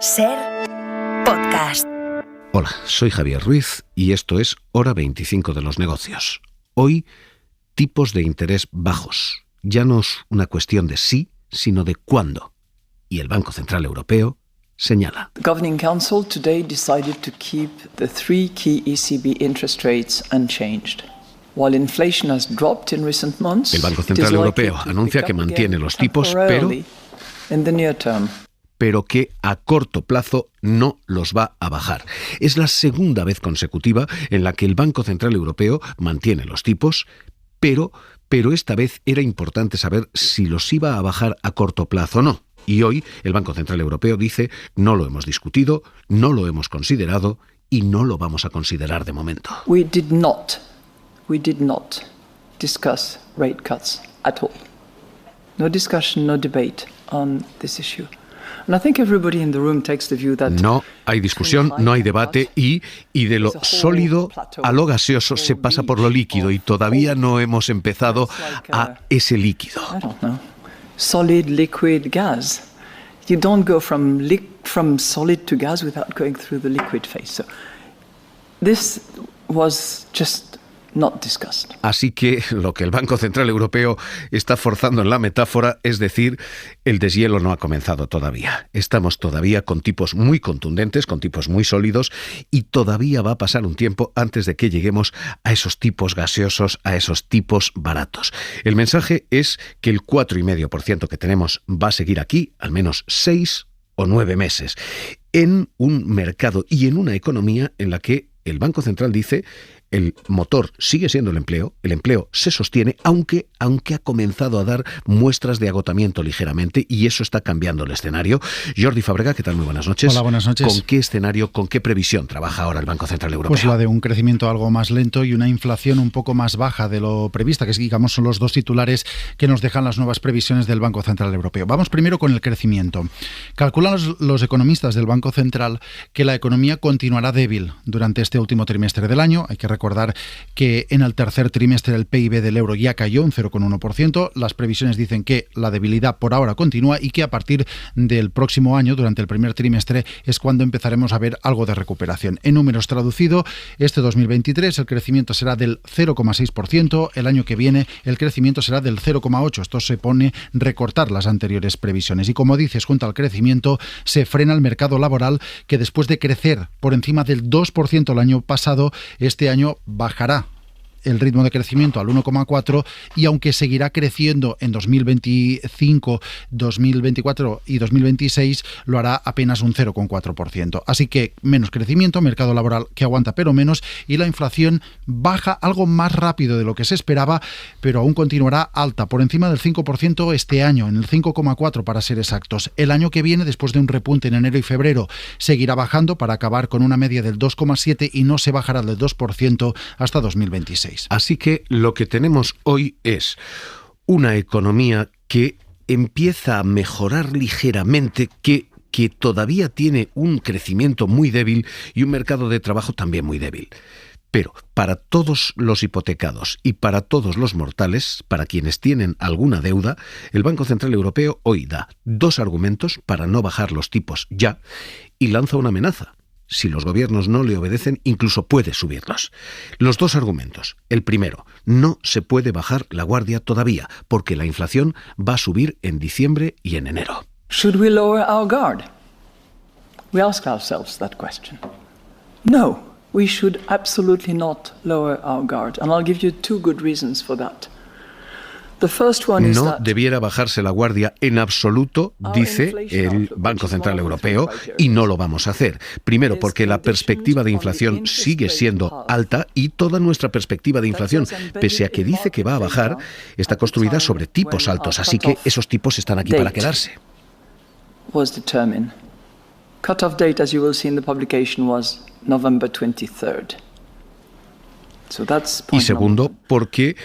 SER Podcast. Hola, soy Javier Ruiz y esto es Hora 25 de los negocios. Hoy, tipos de interés bajos. Ya no es una cuestión de sí, sino de cuándo. Y el Banco Central Europeo señala. The Governing Council today decided to keep the three key ECB interest rates unchanged. While inflation has dropped in recent months, El Banco Central Europeo anuncia que mantiene los tipos, pero que a corto plazo no los va a bajar. Es la segunda vez consecutiva en la que el Banco Central Europeo mantiene los tipos, pero esta vez era importante saber si los iba a bajar a corto plazo o no. Y hoy el Banco Central Europeo dice: no lo hemos discutido, no lo hemos considerado y no lo vamos a considerar de momento. We did not discuss rate cuts at all. No discussion, no debate on this issue. And I think everybody in the room takes the view that no hay discusión, no hay debate y de lo sólido a lo gaseoso se pasa por lo líquido y todavía no hemos empezado a ese líquido. I don't know. Solid, liquid, gas. You don't go from solid to gas without going through the liquid phase. So this was just not discussed. Así que lo que el Banco Central Europeo está forzando en la metáfora es decir, el deshielo no ha comenzado todavía. Estamos todavía con tipos muy contundentes, con tipos muy sólidos y todavía va a pasar un tiempo antes de que lleguemos a esos tipos gaseosos, a esos tipos baratos. El mensaje es que el 4,5% que tenemos va a seguir aquí al menos 6 o 9 meses en un mercado y en una economía en la que el Banco Central dice el motor sigue siendo el empleo se sostiene, aunque ha comenzado a dar muestras de agotamiento ligeramente y eso está cambiando el escenario. Jordi Fàbrega, ¿qué tal? Muy buenas noches. Hola, buenas noches. ¿Con qué escenario, con qué previsión trabaja ahora el Banco Central Europeo? Pues la de un crecimiento algo más lento y una inflación un poco más baja de lo prevista, que digamos son los dos titulares que nos dejan las nuevas previsiones del Banco Central Europeo. Vamos primero con el crecimiento. Calculan los economistas del Banco Central que la economía continuará débil durante este último trimestre del año. Hay que recordar que en el tercer trimestre el PIB del euro ya cayó un 0,1%. Las previsiones dicen que la debilidad por ahora continúa y que a partir del próximo año, durante el primer trimestre, es cuando empezaremos a ver algo de recuperación. En números traducido, este 2023 el crecimiento será del 0,6%, el año que viene el crecimiento será del 0,8%. Esto se pone recortar las anteriores previsiones. Y como dices, junto al crecimiento se frena el mercado laboral que después de crecer por encima del 2% el año pasado, este año bajará el ritmo de crecimiento al 1,4% y aunque seguirá creciendo en 2025, 2024 y 2026, lo hará apenas un 0,4%. Así que menos crecimiento, mercado laboral que aguanta pero menos y la inflación baja algo más rápido de lo que se esperaba, pero aún continuará alta, por encima del 5% este año, en el 5,4% para ser exactos. El año que viene, después de un repunte en enero y febrero, seguirá bajando para acabar con una media del 2,7% y no se bajará del 2% hasta 2026. Así que lo que tenemos hoy es una economía que empieza a mejorar ligeramente, que todavía tiene un crecimiento muy débil y un mercado de trabajo también muy débil. Pero para todos los hipotecados y para todos los mortales, para quienes tienen alguna deuda, el Banco Central Europeo hoy da 2 argumentos para no bajar los tipos ya y lanza una amenaza. Si los gobiernos no le obedecen, incluso puede subirlos. Los 2 argumentos. El primero, no se puede bajar la guardia todavía, porque la inflación va a subir en diciembre y en enero. Should we lower our guard? We ask ourselves that question. No, we should absolutely not lower our guard. And I'll give you 2 good reasons for that. No debiera bajarse la guardia en absoluto, dice el Banco Central Europeo, y no lo vamos a hacer. Primero, porque la perspectiva de inflación sigue siendo alta y toda nuestra perspectiva de inflación, pese a que dice que va a bajar, está construida sobre tipos altos, así que esos tipos están aquí para quedarse. Cut-off date, as you will see in the publication, was November 23rd. Y segundo, porque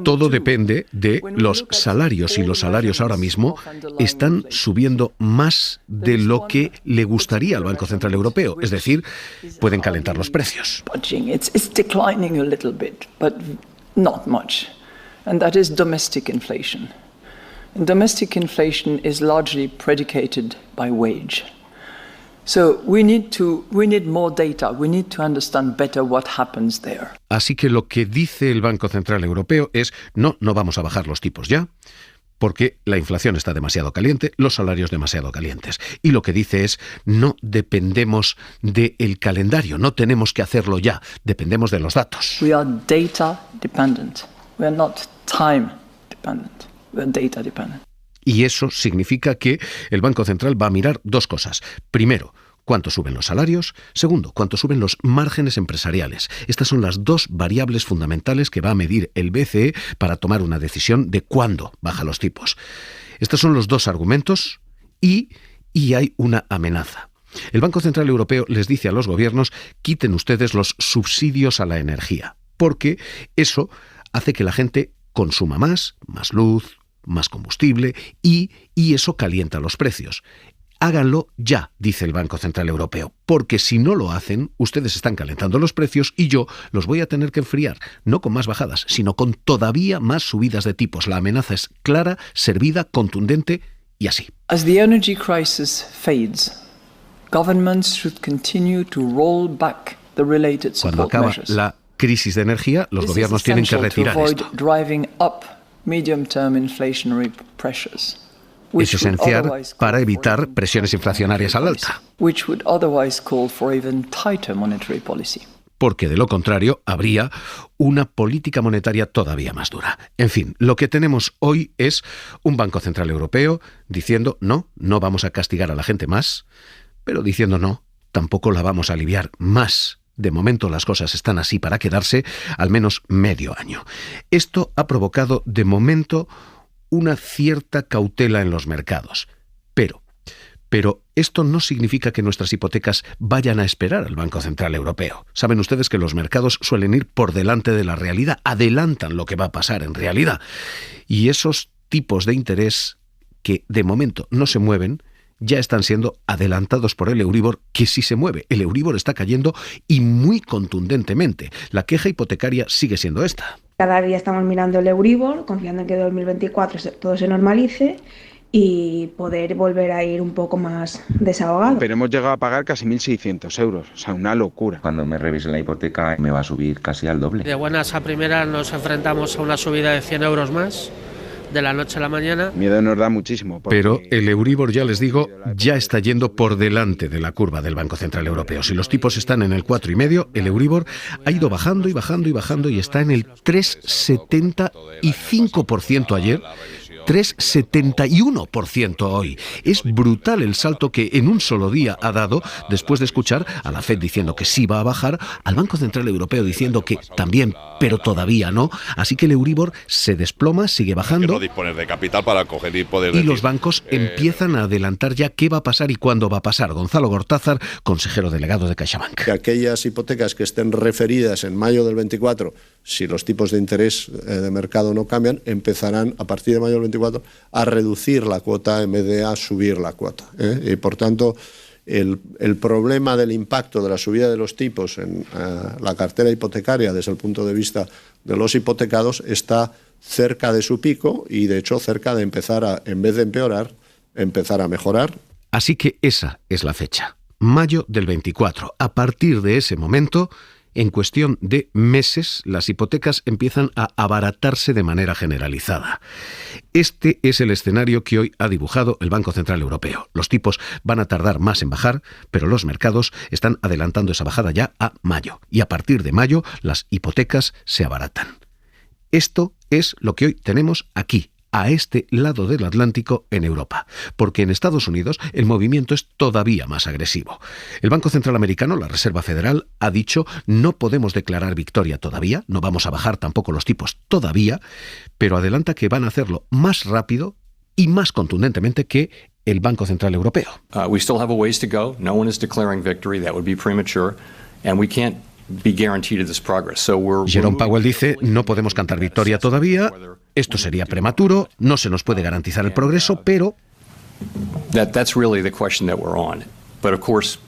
todo depende de los salarios y los salarios ahora mismo están subiendo más de lo que le gustaría al Banco Central Europeo, es decir, pueden calentar los precios. It's declining a little bit, but not much. And that is domestic inflation. And domestic inflation is largely predicated by wage. So we need more data. We need to understand better what happens there. Así que lo que dice el Banco Central Europeo es no vamos a bajar los tipos ya, porque la inflación está demasiado caliente, los salarios demasiado calientes. Y lo que dice es no dependemos del calendario, no tenemos que hacerlo ya, dependemos de los datos. We are data dependent. We are not time dependent. We are data dependent. Y eso significa que el Banco Central va a mirar dos cosas. Primero, cuánto suben los salarios. Segundo, cuánto suben los márgenes empresariales. Estas son las dos variables fundamentales que va a medir el BCE para tomar una decisión de cuándo baja los tipos. Estos son los dos argumentos y hay una amenaza. El Banco Central Europeo les dice a los gobiernos: quiten ustedes los subsidios a la energía, porque eso hace que la gente consuma más luz, más combustible y eso calienta los precios. Háganlo ya, dice el Banco Central Europeo, porque si no lo hacen, ustedes están calentando los precios y yo los voy a tener que enfriar, no con más bajadas, sino con todavía más subidas de tipos. La amenaza es clara, servida, contundente y así. As the energy crisis fades, governments should continue to roll back the related support Cuando acaba measures. la crisis de energía, los gobiernos tienen que retirar esto. Medium-term inflationary pressures, Es esencial para evitar presiones inflacionarias al alza, which would otherwise call for even tighter monetary policy. Porque de lo contrario habría una política monetaria todavía más dura. En fin, lo que tenemos hoy es un Banco Central Europeo diciendo no vamos a castigar a la gente más, pero diciendo no, tampoco la vamos a aliviar más. De momento las cosas están así para quedarse al menos medio año. Esto ha provocado de momento una cierta cautela en los mercados. Pero esto no significa que nuestras hipotecas vayan a esperar al Banco Central Europeo. Saben ustedes que los mercados suelen ir por delante de la realidad, adelantan lo que va a pasar en realidad. Y esos tipos de interés que de momento no se mueven, ya están siendo adelantados por el Euribor, que sí se mueve. El Euribor está cayendo y muy contundentemente. La queja hipotecaria sigue siendo esta. Cada día estamos mirando el Euribor, confiando en que en 2024 todo se normalice y poder volver a ir un poco más desahogado. Pero hemos llegado a pagar casi 1.600 euros, o sea, una locura. Cuando me revisen la hipoteca me va a subir casi al doble. De buenas a primeras nos enfrentamos a una subida de 100 euros más, de la noche a la mañana. Miedo nos da muchísimo. Pero el Euribor, ya les digo, ya está yendo por delante de la curva del Banco Central Europeo. Si los tipos están en el 4,5, el Euribor ha ido bajando y bajando y bajando y está en el 3,75% ayer. 3,71% hoy. Es brutal el salto que en un solo día ha dado después de escuchar a la Fed diciendo que sí va a bajar, al Banco Central Europeo diciendo que también, pero todavía no. Así que el Euribor se desploma, sigue bajando. Que no disponer de capital para coger y poder decir, los bancos empiezan a adelantar ya qué va a pasar y cuándo va a pasar. Gonzalo Gortázar, consejero delegado de CaixaBank. Que aquellas hipotecas que estén referidas en mayo del 24, si los tipos de interés de mercado no cambian, empezarán a partir de mayo del 24 a reducir la cuota en vez de a subir la cuota. Y por tanto, el problema del impacto de la subida de los tipos en la cartera hipotecaria desde el punto de vista de los hipotecados está cerca de su pico y de hecho cerca de empezar a, en vez de empeorar, empezar a mejorar. Así que esa es la fecha, mayo del 24. A partir de ese momento, en cuestión de meses, las hipotecas empiezan a abaratarse de manera generalizada. Este es el escenario que hoy ha dibujado el Banco Central Europeo. Los tipos van a tardar más en bajar, pero los mercados están adelantando esa bajada ya a mayo. Y a partir de mayo, las hipotecas se abaratan. Esto es lo que hoy tenemos aquí, a este lado del Atlántico en Europa, porque en Estados Unidos el movimiento es todavía más agresivo. El Banco Central Americano, la Reserva Federal, ha dicho no podemos declarar victoria todavía, no vamos a bajar tampoco los tipos todavía, pero adelanta que van a hacerlo más rápido y más contundentemente que el Banco Central Europeo. We still have a ways to go. No one is declaring victory. That would be premature, and we can't be guaranteed of this progress. Jerome Powell dice, no podemos cantar victoria todavía, esto sería prematuro, no se nos puede garantizar el progreso, pero... That's really the question that we're on. But of course,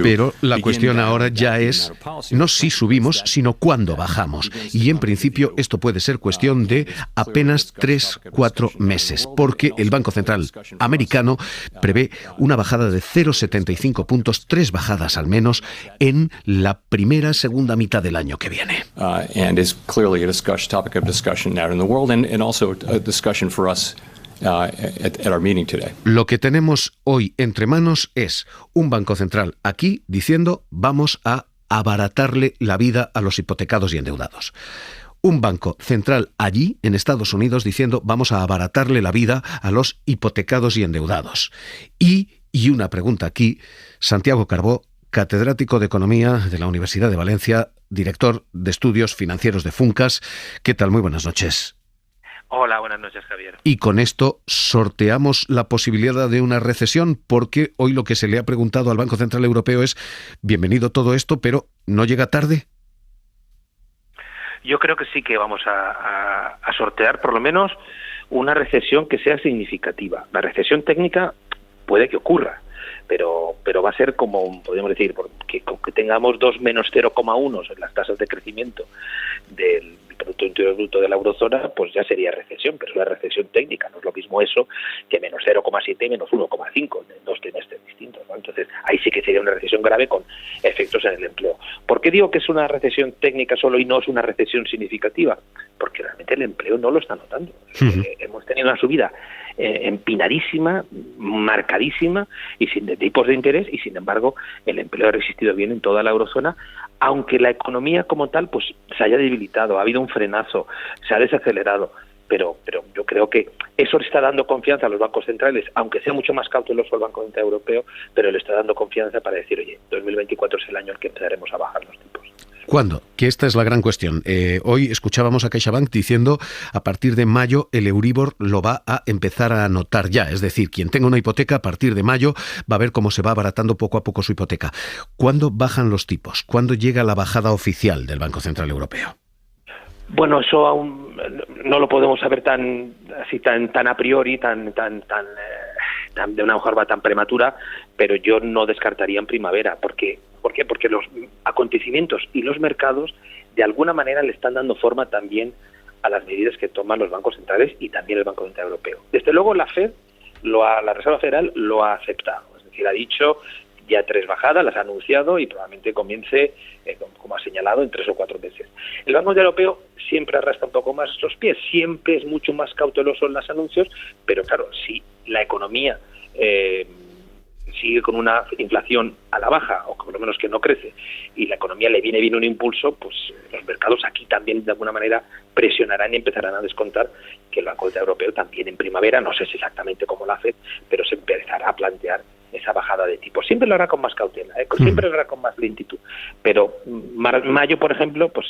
Pero la cuestión ahora ya es no si subimos, sino cuándo bajamos. Y en principio esto puede ser cuestión de apenas 3-4 meses, porque el Banco Central americano prevé una bajada de 0,75 puntos, 3 bajadas al menos, en la segunda mitad del año que viene. And is clearly a topic of discussion now in the world, and also a discussion for us at our meeting today. Lo que tenemos hoy entre manos es un Banco Central aquí diciendo vamos a abaratarle la vida a los hipotecados y endeudados. Un Banco Central allí, en Estados Unidos, diciendo vamos a abaratarle la vida a los hipotecados y endeudados. Y una pregunta aquí, Santiago Carbó, catedrático de Economía de la Universidad de Valencia, director de Estudios Financieros de Funcas. ¿Qué tal? Muy buenas noches. Hola, buenas noches, Javier. Y con esto sorteamos la posibilidad de una recesión, porque hoy lo que se le ha preguntado al Banco Central Europeo es, bienvenido todo esto, pero ¿no llega tarde? Yo creo que sí que vamos a sortear por lo menos una recesión que sea significativa. La recesión técnica puede que ocurra, pero va a ser como, podríamos decir, que tengamos 2 menos 0,1 en las tasas de crecimiento del Producto Interior Bruto de la eurozona, pues ya sería recesión, pero es una recesión técnica, no es lo mismo eso que menos 0,7 y menos 1,5 en 2 trimestres distintos, ¿no? Entonces ahí sí que sería una recesión grave con efectos en el empleo. ¿Por qué digo que es una recesión técnica solo y no es una recesión significativa? Porque realmente el empleo no lo está notando. Hemos tenido una subida empinadísima, marcadísima, y sin de tipos de interés, y sin embargo el empleo ha resistido bien en toda la eurozona, aunque la economía como tal pues se haya debilitado, ha habido un frenazo, se ha desacelerado, pero yo creo que eso le está dando confianza a los bancos centrales, aunque sea mucho más cauteloso el Banco Central Europeo, pero le está dando confianza para decir, oye, 2024 es el año en que empezaremos a bajar los tipos. ¿Cuándo? Que esta es la gran cuestión. Hoy escuchábamos a CaixaBank diciendo a partir de mayo el Euribor lo va a empezar a notar ya. Es decir, quien tenga una hipoteca a partir de mayo va a ver cómo se va abaratando poco a poco su hipoteca. ¿Cuándo bajan los tipos? ¿Cuándo llega la bajada oficial del Banco Central Europeo? Bueno, eso aún no lo podemos saber tan a priori, tan de una forma tan prematura, pero yo no descartaría en primavera. ¿Por qué? Porque los acontecimientos y los mercados de alguna manera le están dando forma también a las medidas que toman los bancos centrales y también el Banco Central Europeo. Desde luego la Fed, la Reserva Federal lo ha aceptado, es decir, ha dicho ya 3 bajadas, las ha anunciado y probablemente comience, como ha señalado, en 3 o 4 meses. El Banco Central Europeo siempre arrastra un poco más los pies, siempre es mucho más cauteloso en los anuncios, pero claro, si la economía sigue con una inflación a la baja, o por lo menos que no crece, y la economía le viene bien un impulso, pues los mercados aquí también de alguna manera presionarán y empezarán a descontar que el Banco Central Europeo también en primavera, no sé si exactamente como la Fed, pero se empezará a plantear esa bajada de tipos. Siempre lo hará con más cautela, siempre lo hará con más lentitud. Pero mayo, por ejemplo, pues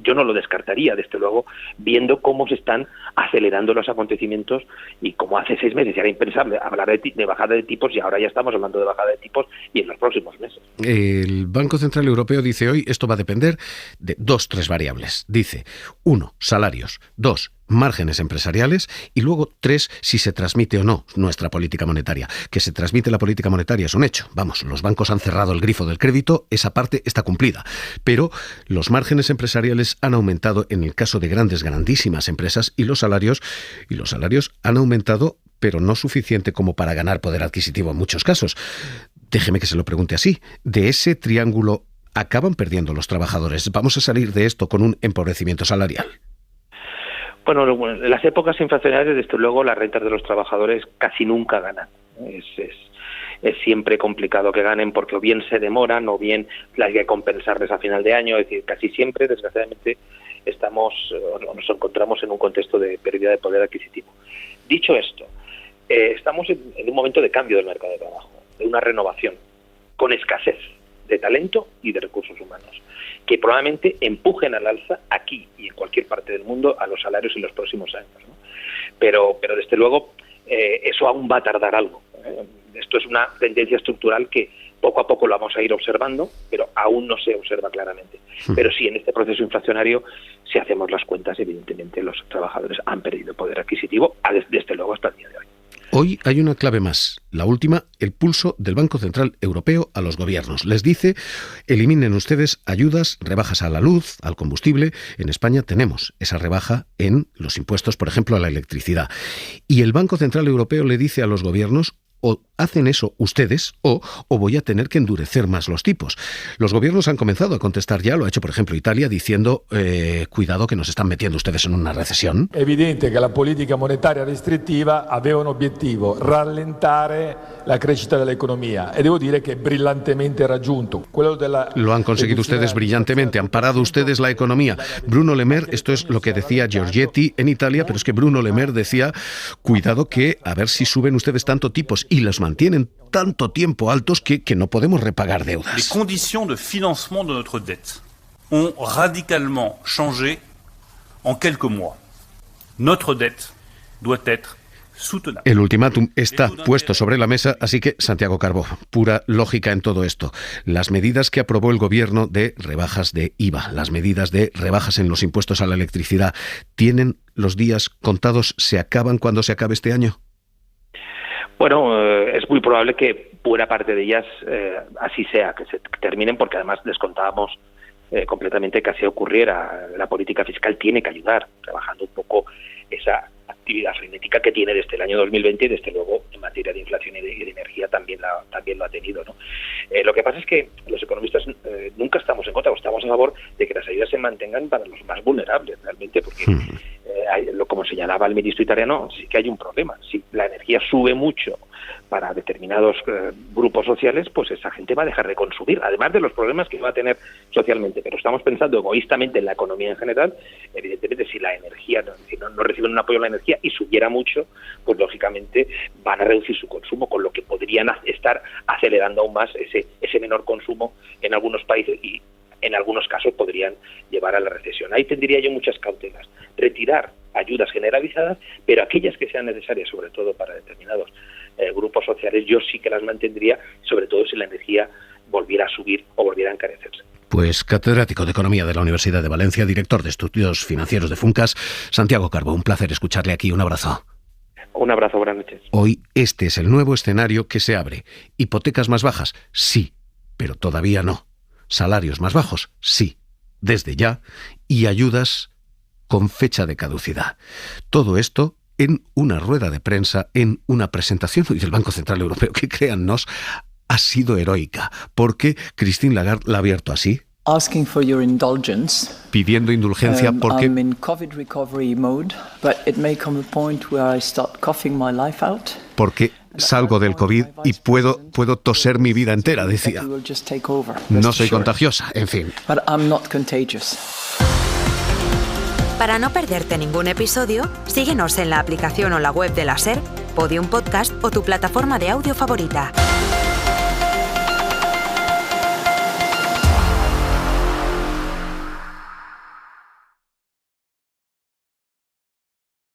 yo no lo descartaría, desde luego, viendo cómo se están acelerando los acontecimientos y como hace 6 meses era impensable hablar de bajada de tipos y ahora ya estamos hablando de bajada de tipos y en los próximos meses. El Banco Central Europeo dice hoy, esto va a depender de 3 variables. Dice, 1, salarios, 2, márgenes empresariales y luego 3, si se transmite o no nuestra política monetaria. Que se transmite la política monetaria es un hecho. Vamos, los bancos han cerrado el grifo del crédito, esa parte está cumplida. Pero los márgenes empresariales han aumentado en el caso de grandísimas empresas y los salarios han aumentado, pero no suficiente como para ganar poder adquisitivo en muchos casos. Déjeme que se lo pregunte así. De ese triángulo acaban perdiendo los trabajadores. ¿Vamos a salir de esto con un empobrecimiento salarial? Bueno, en las épocas inflacionarias, desde luego, las rentas de los trabajadores casi nunca ganan. Es siempre complicado que ganen porque o bien se demoran o bien hay que compensarles a final de año. Es decir, casi siempre, desgraciadamente, nos encontramos en un contexto de pérdida de poder adquisitivo. Dicho esto, estamos en un momento de cambio del mercado de trabajo, de una renovación, con escasez de talento y de recursos humanos, que probablemente empujen al alza aquí y en cualquier parte del mundo a los salarios en los próximos años, ¿no? Pero desde luego eso aún va a tardar algo. Esto es una tendencia estructural que poco a poco lo vamos a ir observando, pero aún no se observa claramente. Pero sí, en este proceso inflacionario, si hacemos las cuentas, evidentemente los trabajadores han perdido poder adquisitivo, desde luego hasta el día de hoy. Hoy hay una clave más, la última, el pulso del Banco Central Europeo a los gobiernos. Les dice, eliminen ustedes ayudas, rebajas a la luz, al combustible. En España tenemos esa rebaja en los impuestos, por ejemplo, a la electricidad. Y el Banco Central Europeo le dice a los gobiernos, o hacen eso ustedes o voy a tener que endurecer más los tipos. Los gobiernos han comenzado a contestar ya, lo ha hecho por ejemplo Italia, diciendo cuidado que nos están metiendo ustedes en una recesión. È evidente che la politica monetaria restrittiva aveva un obiettivo, rallentare la crescita dell'economia, e devo dire che è brillantemente raggiunto. Lo han conseguido ustedes brillantemente, han parado ustedes la economía. Bruno Le Maire, esto es lo que decía Giorgetti en Italia, pero es que Bruno Le Maire decía cuidado que a ver si suben ustedes tanto tipos y los mantienen tanto tiempo altos que no podemos repagar deudas. Les conditions de financement de notre dette ont radicalement changé en quelques mois. Notre dette doit être soutenable. El ultimátum está puesto sobre la mesa, así que, Santiago Carbó, pura lógica en todo esto. Las medidas que aprobó el gobierno de rebajas de IVA, las medidas de rebajas en los impuestos a la electricidad, ¿tienen los días contados? ¿Se acaban cuando se acabe este año? Bueno, es muy probable que buena parte de ellas así sea, que se terminen, porque además descontábamos completamente que así ocurriera. La política fiscal tiene que ayudar, trabajando un poco esa actividad frenética que tiene desde el año 2020 y desde luego en materia de inflación y de energía también lo ha tenido, ¿no? Lo que pasa es que los economistas nunca estamos en contra, o estamos a favor de que las ayudas se mantengan para los más vulnerables realmente, porque como señalaba el ministro italiano, sí que hay un problema. Si la energía sube mucho para determinados grupos sociales, pues esa gente va a dejar de consumir, además de los problemas que va a tener socialmente. Pero estamos pensando egoístamente en la economía en general. Evidentemente, si la energía, si no reciben un apoyo a la energía y subiera mucho, pues lógicamente van a reducir su consumo, con lo que podrían estar acelerando aún más ese menor consumo en algunos países y en algunos casos podrían llevar a la recesión. Ahí tendría yo muchas cautelas. Retirar ayudas generalizadas, pero aquellas que sean necesarias, sobre todo para determinados grupos sociales, yo sí que las mantendría, sobre todo si la energía volviera a subir o volviera a encarecerse. Pues catedrático de Economía de la Universidad de Valencia, director de Estudios Financieros de Funcas, Santiago Carbó, un placer escucharle aquí. Un abrazo. Un abrazo, buenas noches. Hoy este es el nuevo escenario que se abre. ¿Hipotecas más bajas? Sí, pero todavía no. ¿Salarios más bajos? Sí, desde ya. Y ayudas con fecha de caducidad. Todo esto en una rueda de prensa, en una presentación hoy del Banco Central Europeo, que créannos, ha sido heroica, porque Christine Lagarde la ha abierto así. Asking for your indulgence. Pidiendo indulgencia porque I'm in COVID recovery mode, but it may come a point where I start coughing my life out. Porque salgo del COVID y puedo toser mi vida entera, decía. No soy contagiosa, en fin. But I'm not contagious. Para no perderte ningún episodio, síguenos en la aplicación o la web de la SER, Podium Podcast o tu plataforma de audio favorita.